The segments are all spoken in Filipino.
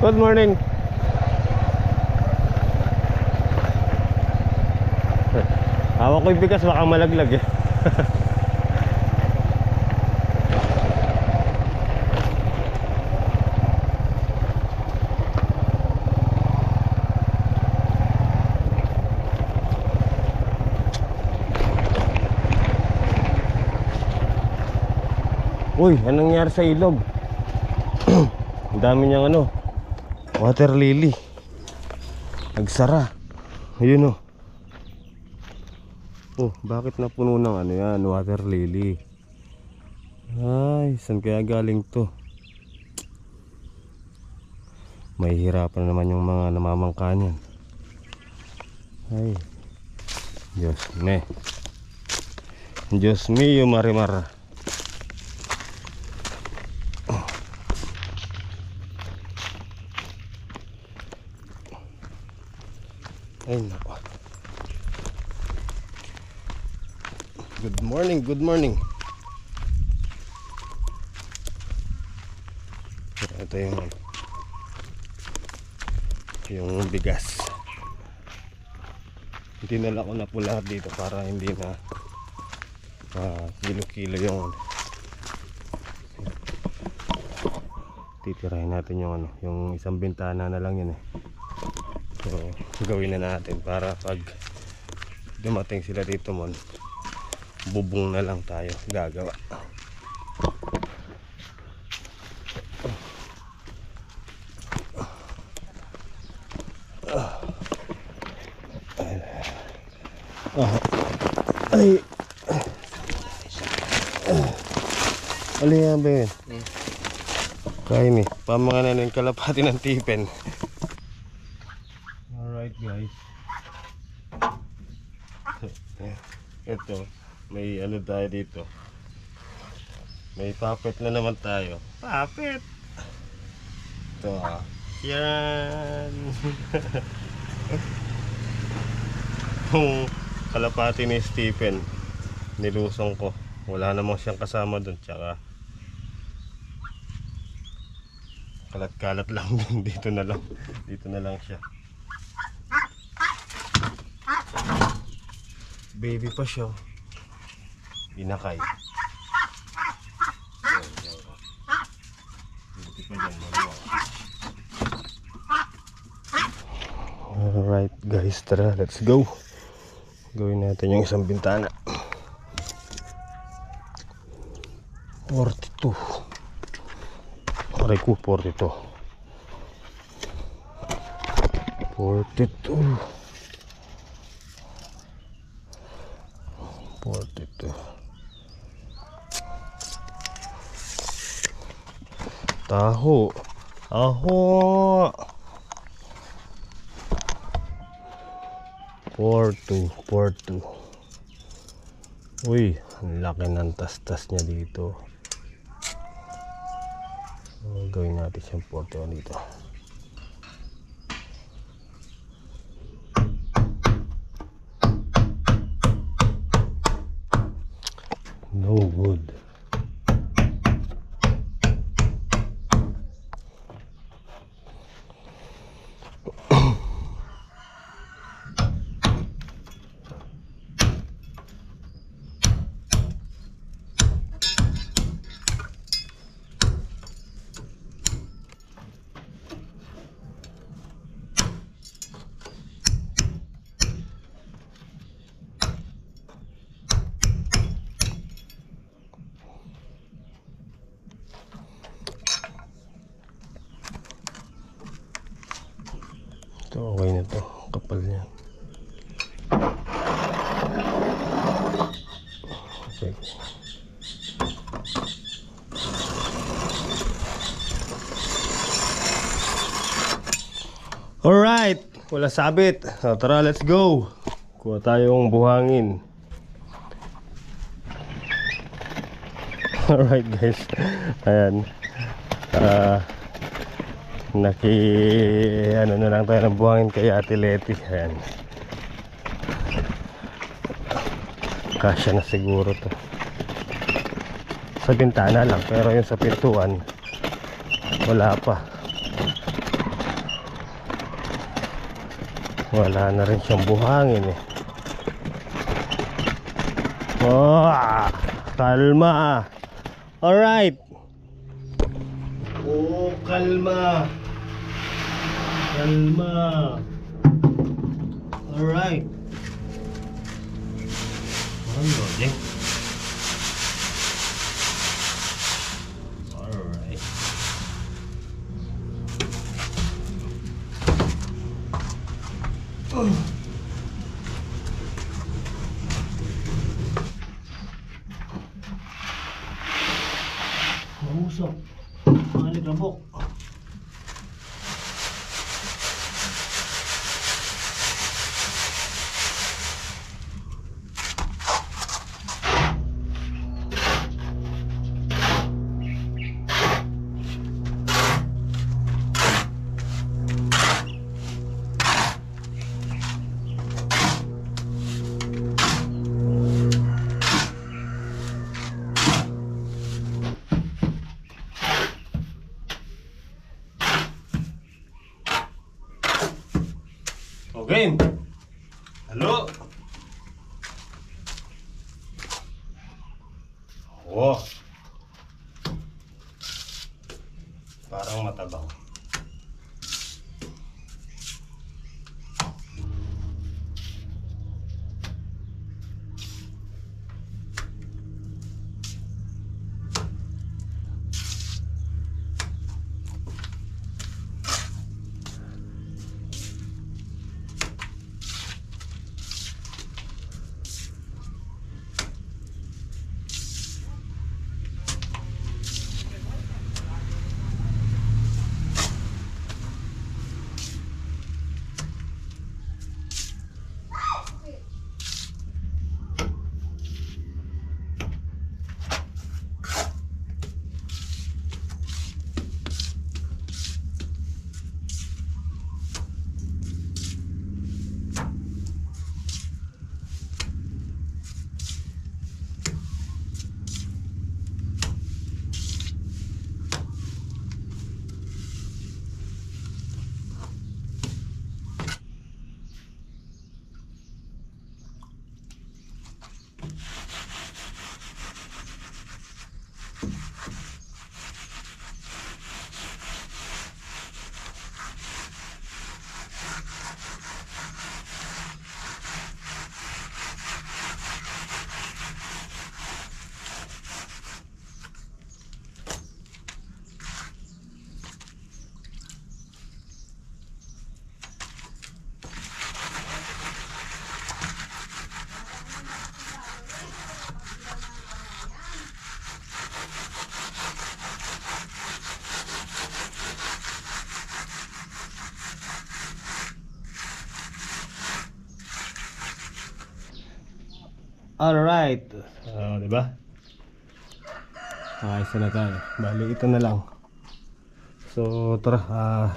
Good morning. Hawak ko yung bigas, baka malaglag eh. Uy, anong nangyari sa ilog? Ang dami niyang ano, water lily. Nagsara. Ayun oh. Oh, bakit napuno ng ano yan, water lily? Ay, saan kaya galing to? May hirapan naman yung mga namamangka niyan. Ay, Diyos me. Diyos mio, marimar. Ay nako. Good morning, good morning. Ito yung bigas. Dinala ko na po lahat dito para hindi na kilo-kilo yung titirahin natin yung ano, yung isang bintana na lang yun eh. So gawin na natin para pag dumating sila dito mon, bubong na lang tayo gagawa. Ay, alin yan ba yun? Kaya ni pamanganan ng kalapati ng tipen. Alright guys, ito may ano tayo dito, may puppet na naman tayo. Puppet ito yan. Yung kalapati ni Stephen nilusong ko, wala namang siyang kasama dun, tsaka kalat-kalat lang dun. Dito na lang siya. Baby pa siya, binakay. Alright guys, tara, let's go. Gawin natin yung isang bintana. 42. Aray ko, 42. 42. 42. Taho. Aho. 42. Uy, ang laki ng tas-tas niya dito. So, gawin natin siyang 41 dito. No wood. Ito, okay na to. Kapal niya. Okay. Alright, wala sabit. So, tara, let's go. Kuha tayong buhangin. Alright guys, ayan. Ano na lang tayo ng buhangin kay Ate Leti. Ayan. Kasya na siguro to. Sa bintana lang, pero yung sa pintuan wala pa. Wala na rin siyang buhangin eh. Oh, kalma. Alright. Oh, kalma. Kalma. Alright. Ano, Jeng? Alright. Mausok. Malig rabok. Okay. Halo. Oh. Parang matabang. Alright. Diba? Ayos na tayo. Bali, ito na lang. So, tara.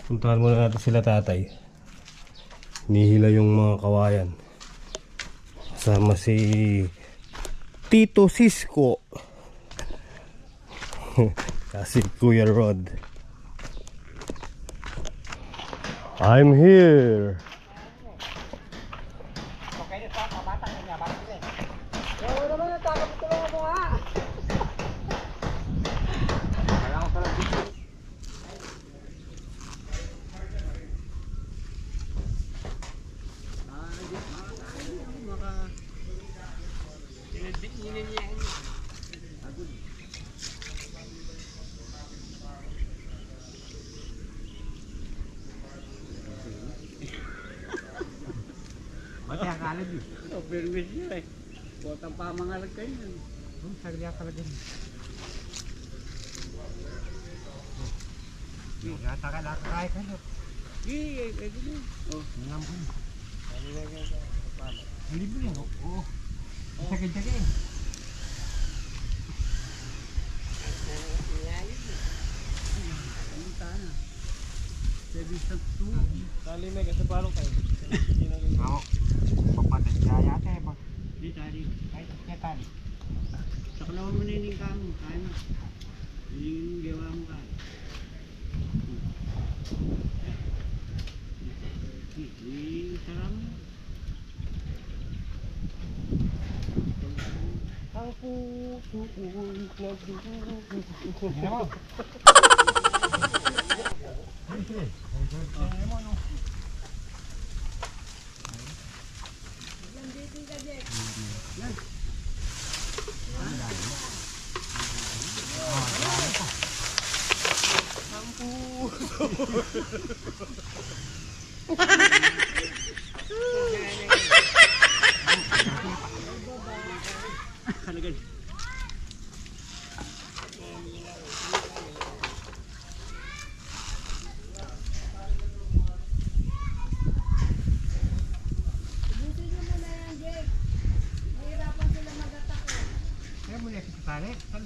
Puntahan muna natin sila tatay. Nihila yung mga kawayan. Kasama si Tito Cisco. Kasi Kuya Rod. I'm here. Mati akala di. Oh, permis niya eh. Botang pamangalag kayo yan. Sagli akala din. Yata ka nakakaya ka no? Iya, gini. Oh, ngampun. Libre no? Oh. Sakit-sakit. Tali may kasi parang kayo. Ako, papatid kaya tayo ba? Di tali, kahit kaya tali. Saklawan mo na yung kamo, kaya mo. Yung gawa mo kaya. Sarang. Ang puso ko'y nagdudugo. Kalagan. Kaya mo niya si Pare, kan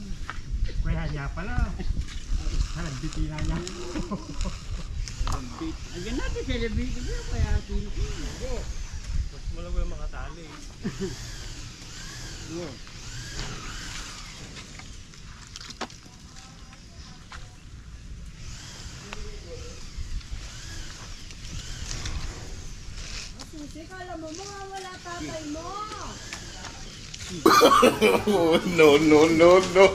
kaya niya pala. Halang bitila niya. Ayan natin celebrate niya kaya Pilipino. Mas malago yung makatali. Susi, kala mo wala tatay mo. No, no, no, no.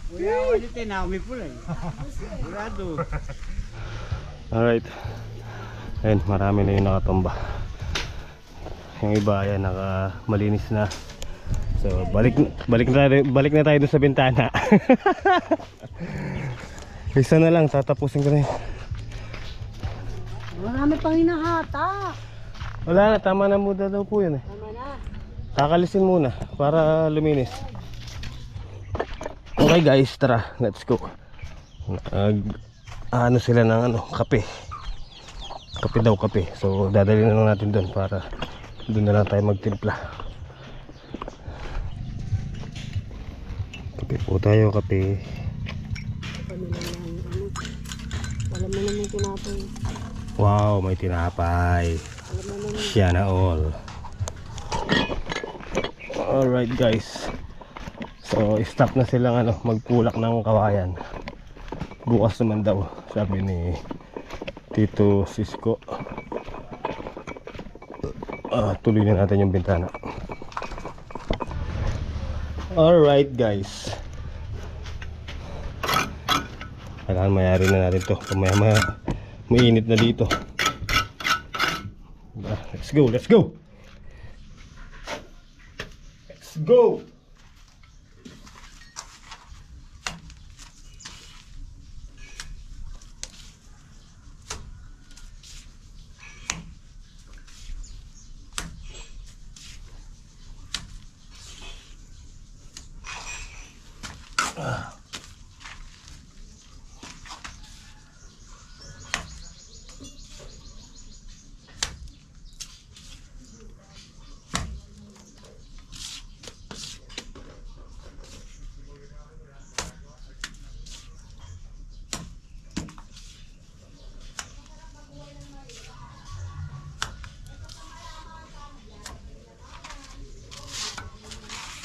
Kuya, ulit eh, naumi pula eh. Burado. Alright. Ayun, marami na yung nakatumba. Yung iba ayan, malinis na. So, balik na tayo dun sa bintana. Isa na lang, tatapusin ko na yun. Marami pang hinahata. Wala na, tama na muna daw po yun eh. Tama na. Kakalisin muna para luminis. Okay guys, tara, let's go. Ano sila ng kape. Kape daw, kape. So dadalhin na lang natin doon para doon na lang tayo magtimpla. Kape po tayo, kape. Alam mo naman tinapay. Wow, may tinapay. Siya na all. Alright guys. So stop na silang magpulak ng kawayan. Bukas naman daw, sabi ni Tito Sisko. Tuloy na natin yung bintana. Alright guys. Kailangan mayari na natin to. Maya mainit na dito. Let's go, let's go. Let's go.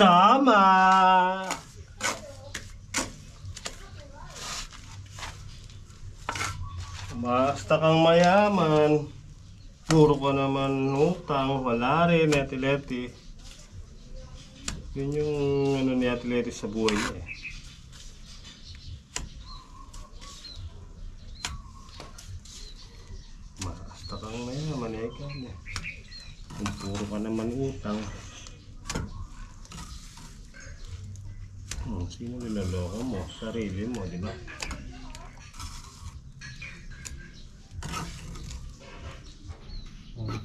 Tama! Basta kang mayaman. Puro ka naman utang. Wala rin, Ate-Leti. Yun yung ni Ate-Leti sa buhay niya eh. Basta kang mayaman eh. Kung puro ka naman utang. Sino niloloko mo? Sarili mo, di ba?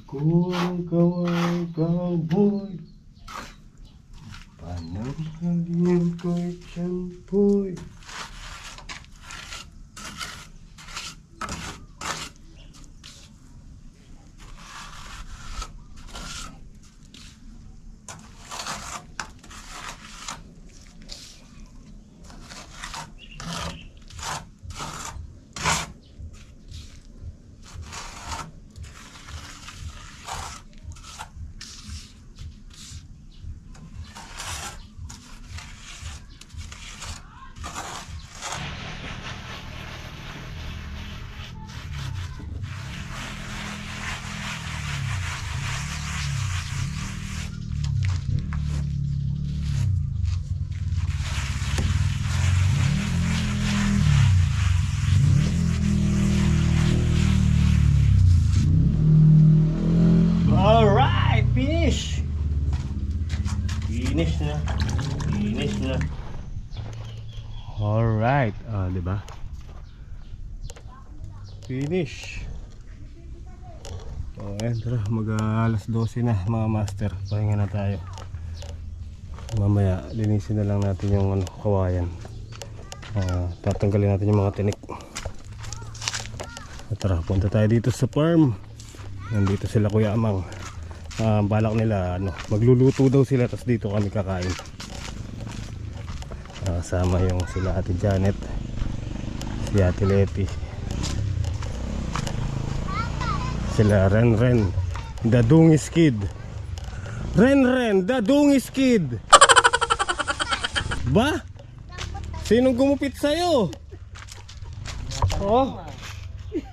Kung ikaw ay cowboy, pananghalin ko'y tiyempoy. Finish na. Finish na. Alright. Diba? Finish. Ayan, tara. Mag-alas 12 na mga master. Pahinga na tayo. Mamaya, linisin na lang natin yung kawayan. Tatanggalin natin yung mga tinik. Tara, punta tayo dito sa farm. Nandito sila Kuya Amang. Balak nila magluluto daw sila, tapos dito kami kakain. Kasama yung sila Ate Janet, si Ate Leti, sila Ren, the Dungis Kid. Ren, the Dungis Kid. Ba? Sinong gumupit sa'yo? Oh.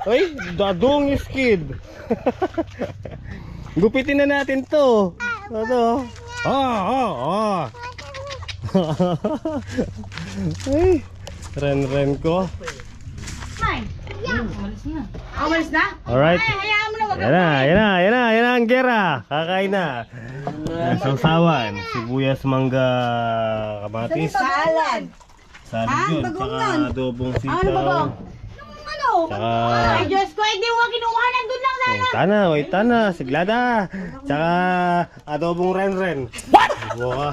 Ay, the Dungis Kid. Gupitin na natin to. Ano? Ay, Ren ko. Awalis na? Alright. Hayaan mo na wag. Yan na ang gera. Kakain na. Sausawan, sibuyas, mangga, kamatis, Salad. salad yun, bagong tsaka yan. adobong Ano ba ba? sitaw, Ano? tsaka Ay, Diyos ko, hindi mo kinuha. Nandun lang sana. wait tana, siglada, tsaka adobong ren. What? Buka.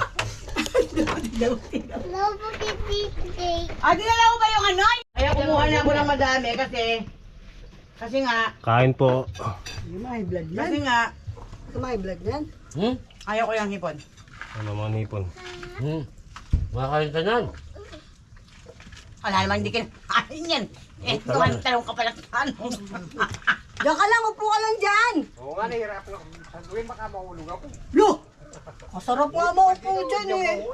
Dinala ko ba yung ano? Kaya kumuha na ako ng madami kasi nga, Kain po. may blood yan. Kasi nga, may blood yan. Ayaw ko yung hipon. Ano mga nipon? Makakain ka nan. Wala naman hindi kinakain yan. Talong ka pala tanong. Diyan ka lang, upo ka lang dyan. Oo nga, nahirap na. Saguin baka mahulog ako. Lo! Masarap nga maupo dyan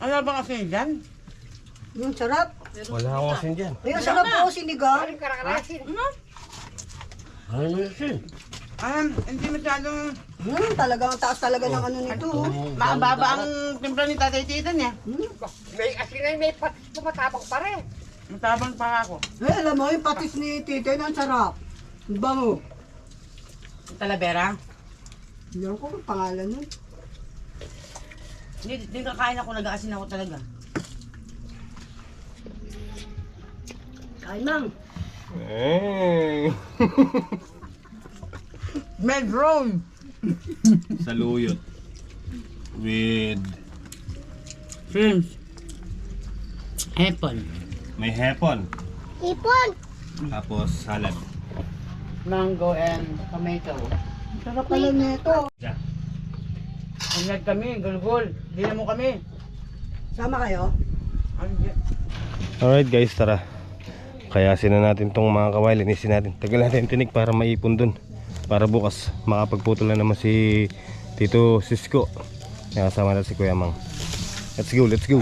Ano ba kasi dyan? Yung sarap. Wala akong asin dyan. Yung sarap po, sinigang. Ano yun? Hindi masyadong... talagang taas talaga ng ano nito. Maababa ang timpla ni Tatay Titan niya. May asin na may matabang pa rin. Matabang pa ako. Alam mo, yung patis ni Titan ang sarap. Ang bango. Talavera? Hindi ko kung pangalan nun. Hindi kakain ako, nag-aasin ako talaga. Kain mang. Medron! Saluyot with Shrimps. Apple. may hepon. Tapos salad. Mango and tomato. Sarap pala nito. Yeah. Ingat kami, gulgul. Hindi mo kami. Sama kayo? Alright guys, tara. Kayasin na natin tong mga kaway, linisin natin. Tagal natin tinik para maipon dun. Para bukas makapagputol na naman si Tito Sisko. Nakasama na si Kuya Mang. Let's go.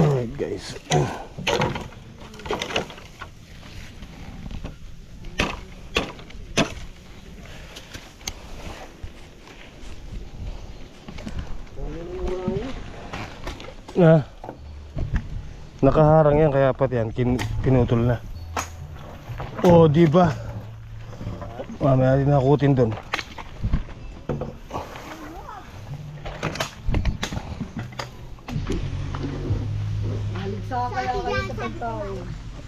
Alright guys. Nakaharang yan kaya pati yan pinutol na. Oh, di ba? Mamaya din nakutin doon.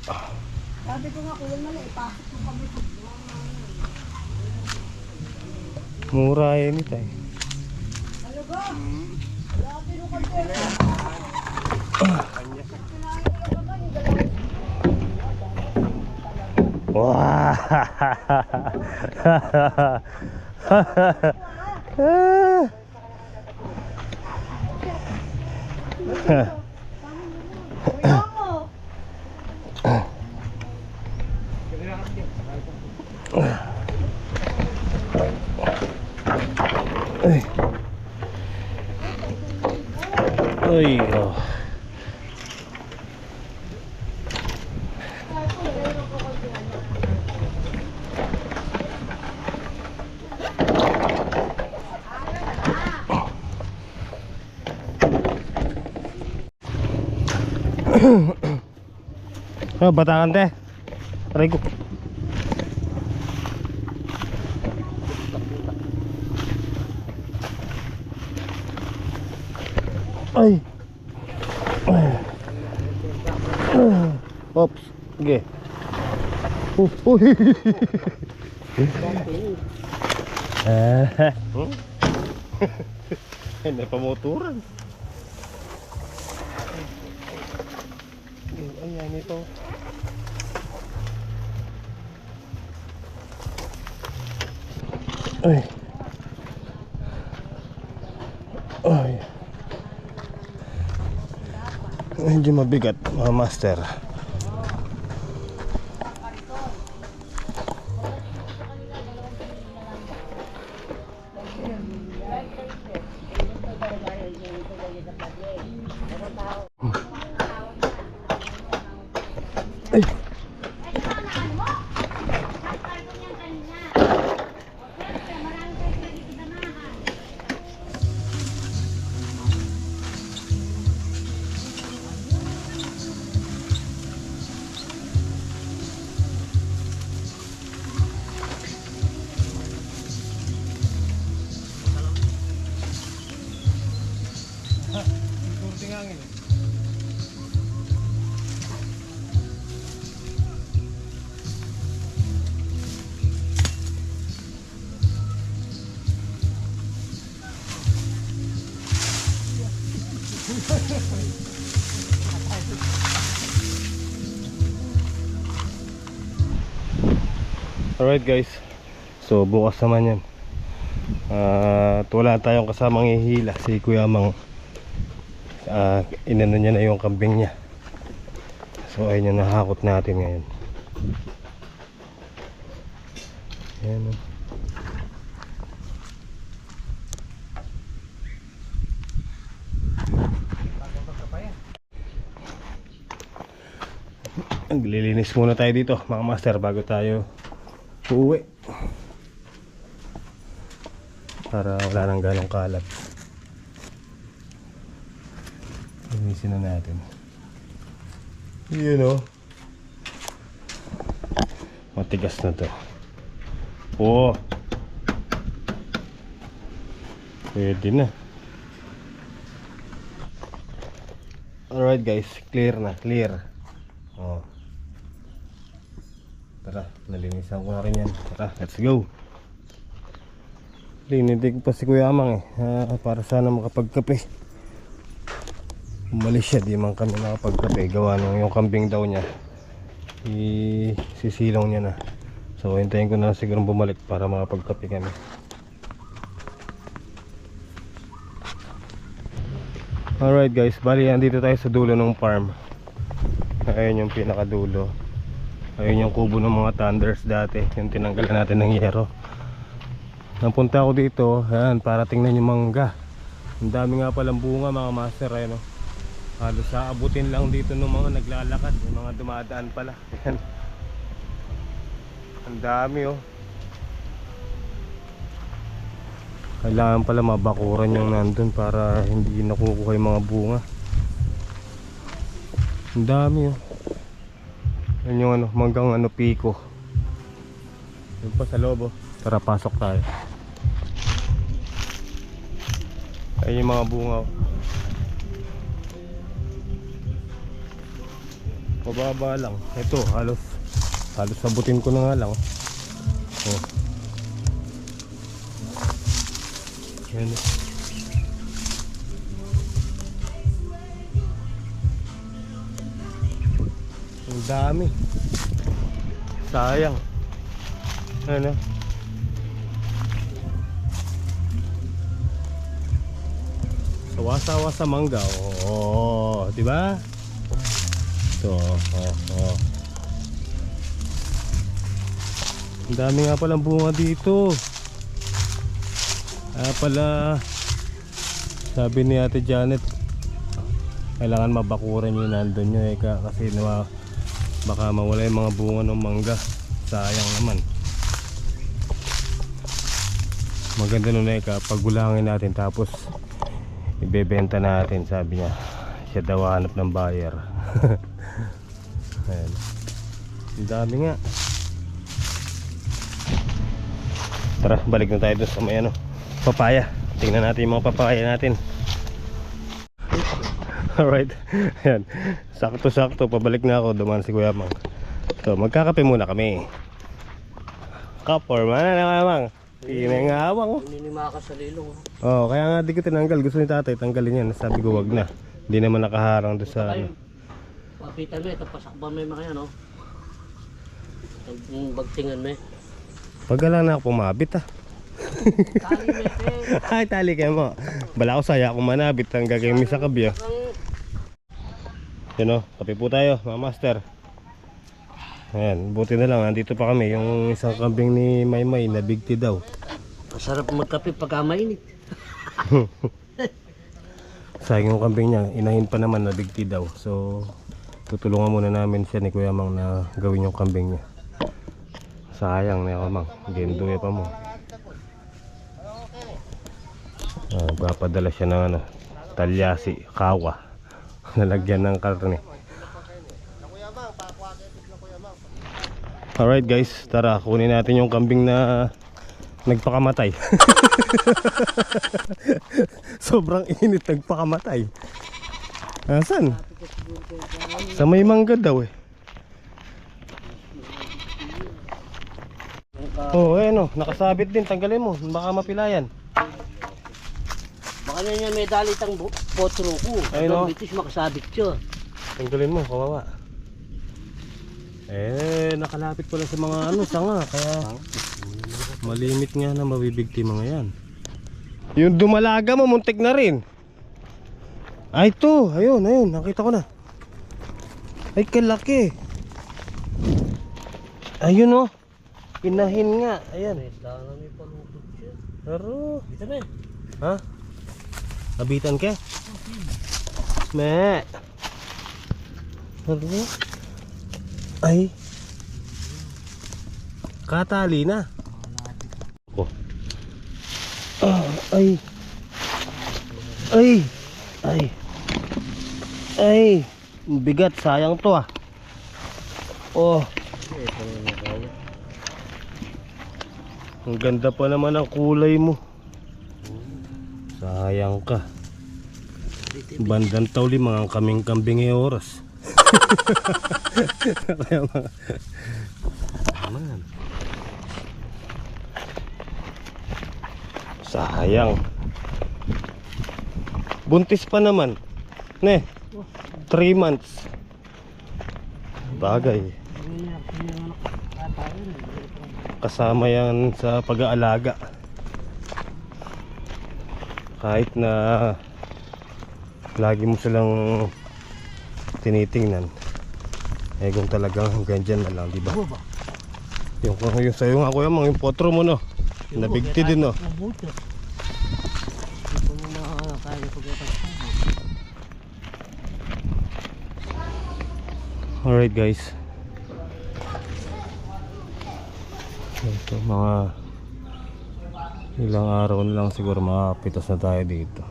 Sabi ko nga, kuya mali, ipasok mo kami sa Mura yan ito eh. ano ba? Wala pero kasi. Wah. Ay. Ay, oh. Oh, batangan teh. Aray ko. Ay. Oops. Sige. Uy. Hindi pamoturan. Ayan ito. Ay. Ay. Medyo mabigat mga master. Ay. Alright guys, so bukas naman yan. Wala tayong kasamang ihila. Si Kuya Mang inano niya na yung kambing niya. So ayun yung nahakot natin ngayon. Ayan o. Naglilinis muna tayo dito mga master bago tayo uuwi, para wala nang ganong kalat. Linisin na natin. Yun o, matigas na to. Oo, pwede na. Alright guys, clear na, clear. Oh. Tara, nalinisan ko na rin yan. Tara, let's go. Linitig pa si Kuya Amang para sana makapagkape. Umalis siya, di man kami nakapagkape. Gawa nung yung kambing daw niya, isisilong niya na. So hintayin ko na siguro bumalik para makapagkape kami. Alright guys, bali andito tayo sa dulo ng farm. Ayun yung pinakadulo. Ayun yung kubo ng mga thunders dati, yung tinanggalan natin ng yero. Napunta ako dito, ayan, para tingnan yung mangga. Ang dami nga palang bunga mga master. Ayan, oh. Halos aabutin lang dito ng mga naglalakad, yung mga dumadaan pala. Ayan. Ang dami oh. Kailangan pala mabakuran yung nandun para hindi nakukuha yung mga bunga. Ang dami oh. Yan yung ano, manggang ano, piko. Yun pa sa loob oh. Tara, pasok tayo. Ayun yung mga bunga oh. Pababa lang. Ito, halos sabutin ko na nga lang. Oh. Yan. Ang dami. Sayang. Ano? Sawa-sawa sa mangga. Oh, di ba? So, oh. Ang dami nga palang bunga dito. Pala sabi ni Ate Janet, kailangan mabakuran yung nandun nyo kasi baka mawala yung mga bunga ng mangga. Sayang naman. Maganda nun pagulangin natin tapos ibebenta natin, sabi niya. Siya daw hanap ng buyer. Ayan. Ang dami nga. Tara, balik na tayo doon sa may papaya. Tingnan natin yung mga papaya natin. Alright. Ayan. Sakto-sakto, pabalik na ako. Dumaan si Kuya Mang. So, magkakape muna kami. Kapor, mana na Mang. Tinangawang. Ninima ka sa lilong. Oh, kaya nga di ko tinanggal. Gusto ni tatay tanggalin yan. Sabi ko wag na. Hindi naman nakaharang doon sa Papitan mo, ito pasakban mo yung mga yan, no? Bagtingan mo. Pagala na ako pumabit Kali mo, Ay, tali kayo mo. Bala ko saya akong manabit. Ang gagawin mi sa kabya. Yun o, kape po tayo mga master. Ayan, buti na lang. Nandito pa kami. Yung isang kambing ni Maymay na big tea daw. Masarap magkape pagka mainit. Sayang yung kambing niya. Inahin pa naman na big tea daw. So, tutulungan muna namin siya ni Kuya Mang na gawin yung kambing niya. Sayang na ako Mang. Ginduya pa mo. Papadala siya ng talyasi, kawa. Nalagyan ng karne. Alright guys, tara kunin natin yung kambing na nagpakamatay. Sobrang init, nagpakamatay. Asan? Sa may mangga daw Oh, nakasabit din, tanggalin mo, baka mapilayan. Baka na niya may dalit ang potro ko. Ayun, no? Bitis makasabit siya. Tanggalin mo, kawawa. Nakalapit pala sa mga sanga, kaya malimit nga na mabibigti mga yan. Yung dumalaga mo, muntik na rin. Ay, ito, ayun, nakita ko na. Ay, kalaki. Ayun inahin nga, ayan. May palukot siya. Pero, Dito na ha? Abitan ka? Me. Pero, ay. Katali na. Oh. Ay. Ay. Bigat, sayang to Oh. Ang ganda pa naman ang kulay mo. Sayang ka. Bandang tauli mga kaming kambing oras. Kaya mga man. Sayang. Buntis pa naman. 3 months. Bagay. Kasama yan sa pag-aalaga. Kahit na lagi mo silang tinitingnan, kung talagang hanggang dyan na lang, diba? Yung sa'yo nga kuya, yung potro mo nabigti din Alright guys, ito mga ilang araw na lang siguro makapitas na tayo dito.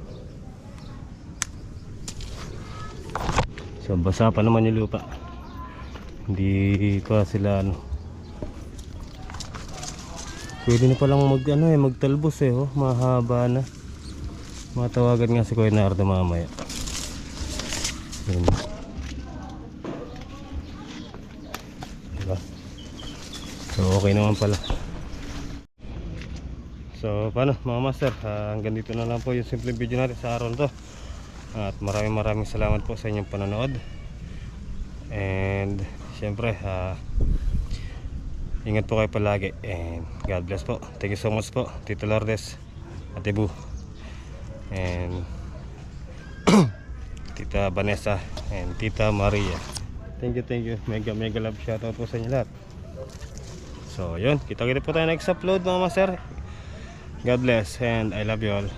So basa pa naman yung lupa. Hindi pa sila pwede na palang magtalbos mahaba na. Matawagan nga si Kuya Nardo mamaya. Yun. So okay naman pala. So paano mga master, hanggang dito na lang po yung simple video natin sa araw na to. At maraming salamat po sa inyong panonood. And syempre ingat po kayo palagi. And God bless po. Thank you so much po Tito Lourdes, Ate Bu, and Tita Vanessa, and Tita Maria. Thank you. Mega love shoutout po sa inyo lahat. So yun, kita po tayo next upload mga master. God bless and I love you all.